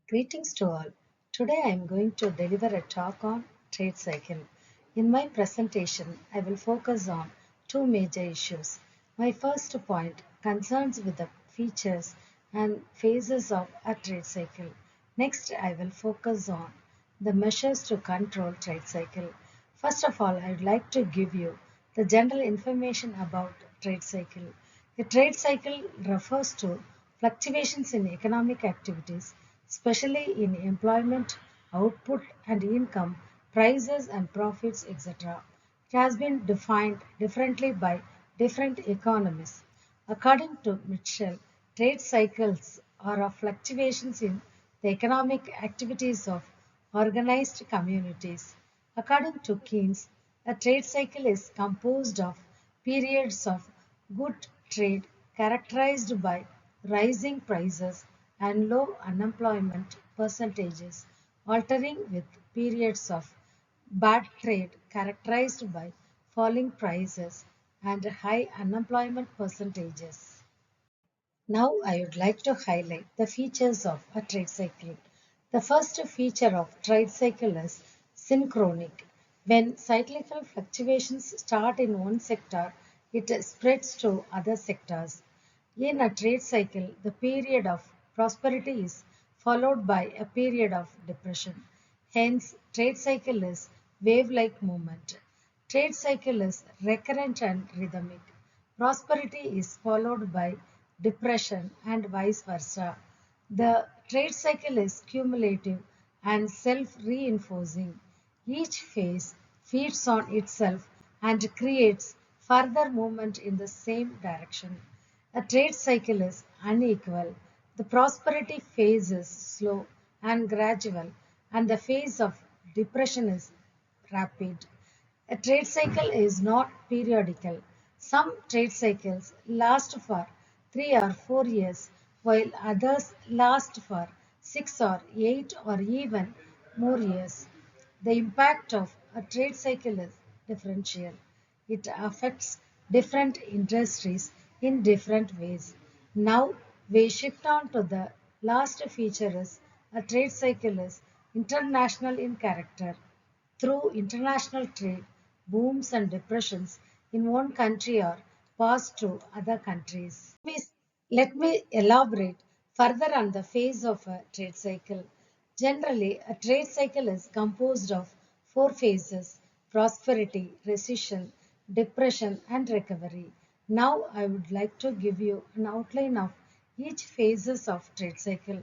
Greetings to all. Today I am going to deliver a talk on trade cycle. In my presentation, I will focus on two major issues. My first point concerns with the features and phases of a trade cycle. Next, I will focus on the measures to control trade cycle. First of all, I would like to give you the general information about trade cycle. A trade cycle refers to fluctuations in economic activities, especially in employment, output and income, prices and profits, etc. It has been defined differently by different economists. According to Mitchell, trade cycles are of fluctuations in the economic activities of organized communities. According to Keynes, a trade cycle is composed of periods of good trade characterized by rising prices and low unemployment percentages, altering with periods of bad trade characterized by falling prices and high unemployment percentages. Now I would like to highlight the features of a trade cycle. The first feature of trade cycle is synchronic. When cyclical fluctuations start in one sector, it spreads to other sectors. In a trade cycle, the period of prosperity is followed by a period of depression. Hence, trade cycle is wave-like movement. Trade cycle is recurrent and rhythmic. Prosperity is followed by depression and vice versa. The trade cycle is cumulative and self-reinforcing. Each phase feeds on itself and creates further movement in the same direction. A trade cycle is unequal. The prosperity phase is slow and gradual, and the phase of depression is rapid. A trade cycle is not periodical. Some trade cycles last for 3 or 4 years, while others last for 6 or 8 or even more years. The impact of a trade cycle is differential. It affects different industries in different ways. Now we shift on to the last feature is a trade cycle is international in character. Through international trade, booms and depressions in one country are passed to other countries. Let me elaborate further on the phase of a trade cycle. Generally, a trade cycle is composed of four phases: prosperity, recession, depression, and recovery. Now, I would like to give you an outline of each phases of trade cycle.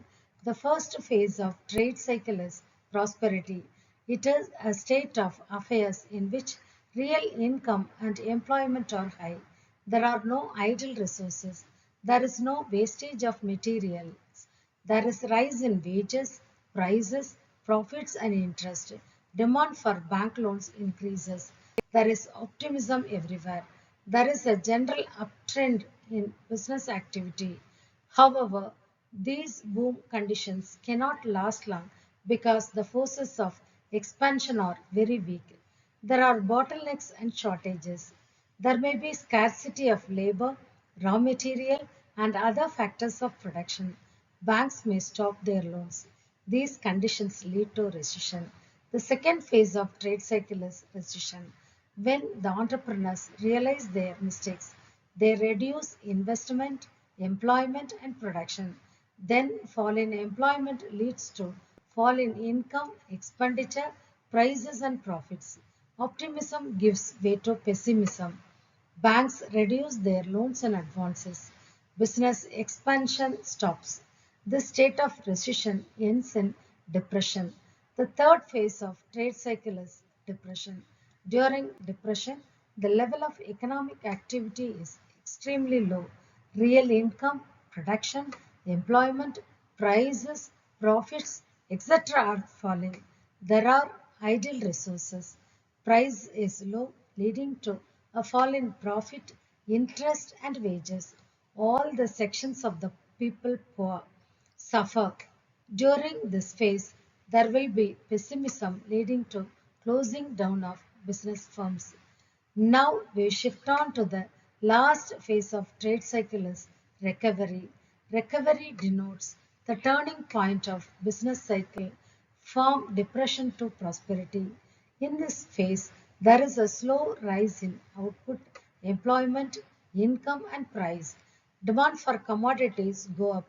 The first phase of trade cycle is prosperity. It is a state of affairs in which real income and employment are high. There are no idle resources. There is no wastage of materials. There is rise in wages, prices, profits and interest. Demand for bank loans increases. There is optimism everywhere. There is a general uptrend in business activity. However, these boom conditions cannot last long because the forces of expansion are very weak. There are bottlenecks and shortages. There may be scarcity of labor, raw material, and other factors of production. Banks may stop their loans. These conditions lead to recession. The second phase of trade cycle is recession. When the entrepreneurs realize their mistakes, they reduce investment, employment, and production. Then, fall in employment leads to fall in income, expenditure, prices, and profits. Optimism gives way to pessimism. Banks reduce their loans and advances. Business expansion stops. This state of recession ends in depression. The third phase of trade cycle is depression. During depression, the level of economic activity is extremely low. Real income, production, employment, prices, profits, etc. are falling. There are idle resources. Price is low, leading to a fall in profit, interest, and wages. All the sections of the people poor suffer. During this phase, there will be pessimism leading to closing down of business firms. Now we shift on to the last phase of trade cycle is recovery. Recovery denotes the turning point of business cycle from depression to prosperity. In this phase, there is a slow rise in output, employment, income and price. Demand for commodities go up.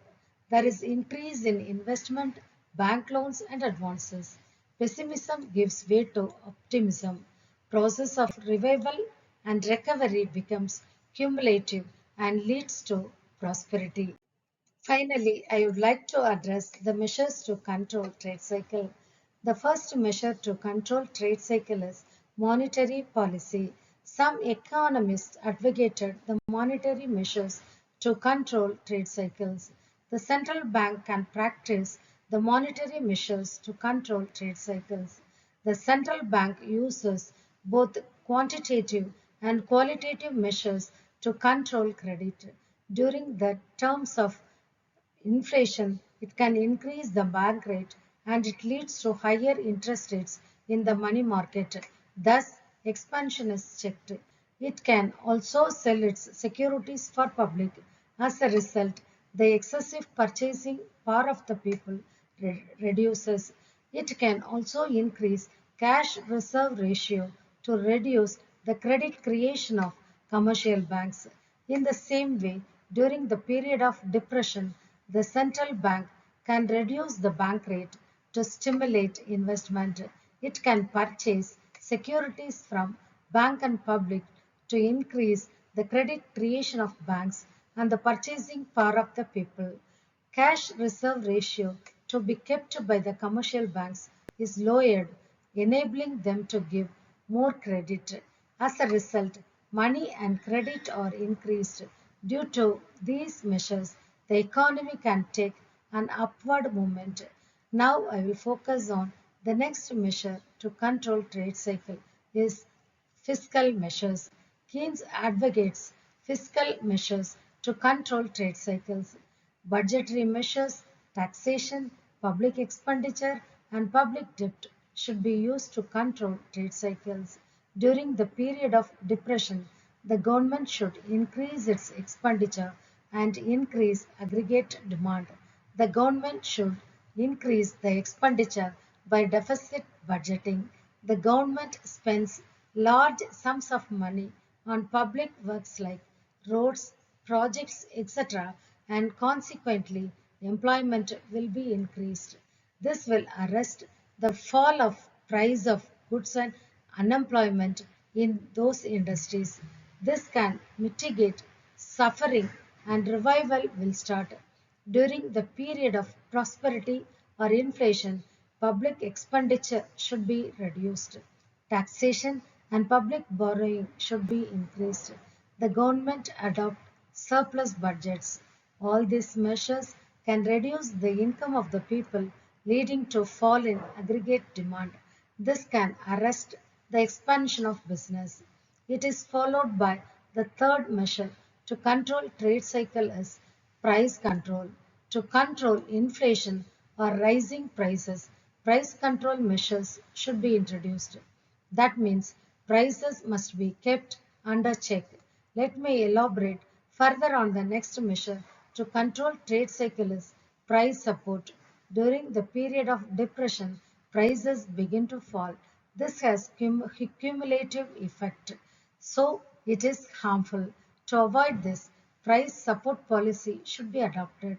There is increase in investment, bank loans and advances. Pessimism gives way to optimism. Process of revival and recovery becomes cumulative and leads to prosperity. Finally, I would like to address the measures to control trade cycle. The first measure to control trade cycle is monetary policy. Some economists advocated the monetary measures to control trade cycles. The central bank can practice the monetary measures to control trade cycles. The central bank uses both quantitative and qualitative measures to control credit. During the terms of inflation, it can increase the bank rate and it leads to higher interest rates in the money market. Thus, expansion is checked. It can also sell its securities for public. As a result, the excessive purchasing power of the people reduces. It can also increase cash reserve ratio to reduce the credit creation of commercial banks. In the same way, during the period of depression, the central bank can reduce the bank rate to stimulate investment. It can purchase securities from bank and public to increase the credit creation of banks and the purchasing power of the people. Cash reserve ratio to be kept by the commercial banks is lowered, enabling them to give more credit. As a result, money and credit are increased. Due to these measures, the economy can take an upward movement. Now I will focus on the next measure to control trade cycle is fiscal measures. Keynes advocates fiscal measures to control trade cycles. Budgetary measures, taxation, public expenditure, and public debt should be used to control trade cycles. During the period of depression, the government should increase its expenditure and increase aggregate demand. The government should increase the expenditure by deficit budgeting. The government spends large sums of money on public works like roads, projects, etc., and consequently, employment will be increased. This will arrest the fall of price of goods and unemployment in those industries. This can mitigate suffering and revival will start. During the period of prosperity or inflation, public expenditure should be reduced. Taxation and public borrowing should be increased. The government adopt surplus budgets. All these measures can reduce the income of the people, leading to fall in aggregate demand. This can arrest the expansion of business. It is followed by the third measure to control trade cycle is price control. To control inflation or rising prices, price control measures should be introduced. That means prices must be kept under check. Let me elaborate further on the next measure to control trade cycle is price support. During the period of depression, prices begin to fall. This has cumulative effect. So it is harmful. To avoid this, price support policy should be adopted.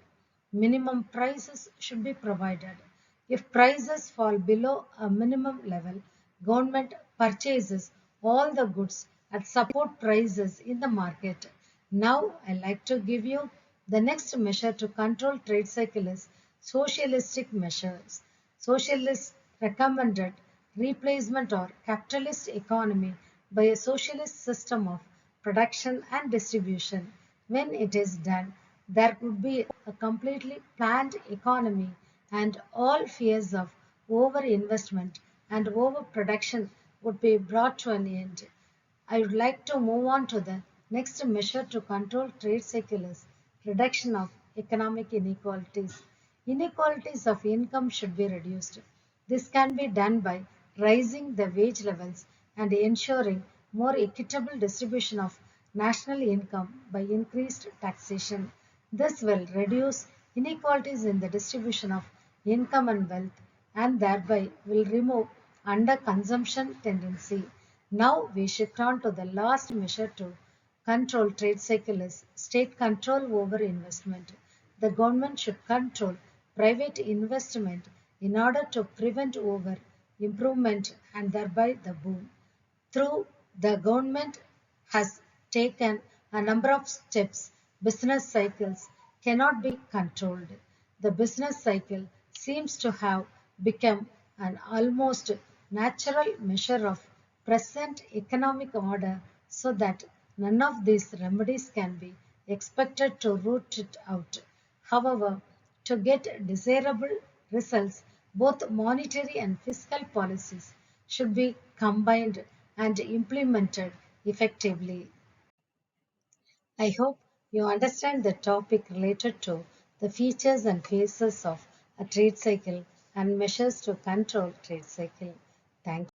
Minimum prices should be provided. If prices fall below a minimum level, government purchases all the goods at support prices in the market. Now I like to give you the next measure to control trade cycle is socialistic measures. Socialists recommended replacement or capitalist economy by a socialist system of production and distribution. When it is done, there could be a completely planned economy and all fears of overinvestment and overproduction would be brought to an end. I would like to move on to the next measure to control trade cycle is reduction of economic inequalities. Inequalities of income should be reduced. This can be done by raising the wage levels and ensuring more equitable distribution of national income by increased taxation. This will reduce inequalities in the distribution of income and wealth, and thereby will remove under-consumption tendency. Now we shift on to the last measure to control trade cycle is state control over investment. The government should control private investment in order to prevent over improvement and thereby the boom. Through the government has taken a number of steps, business cycles cannot be controlled. The business cycle seems to have become an almost natural measure of present economic order so that none of these remedies can be expected to root it out. However, to get desirable results, both monetary and fiscal policies should be combined and implemented effectively. I hope you understand the topic related to the features and phases of a trade cycle and measures to control trade cycle. Thank you.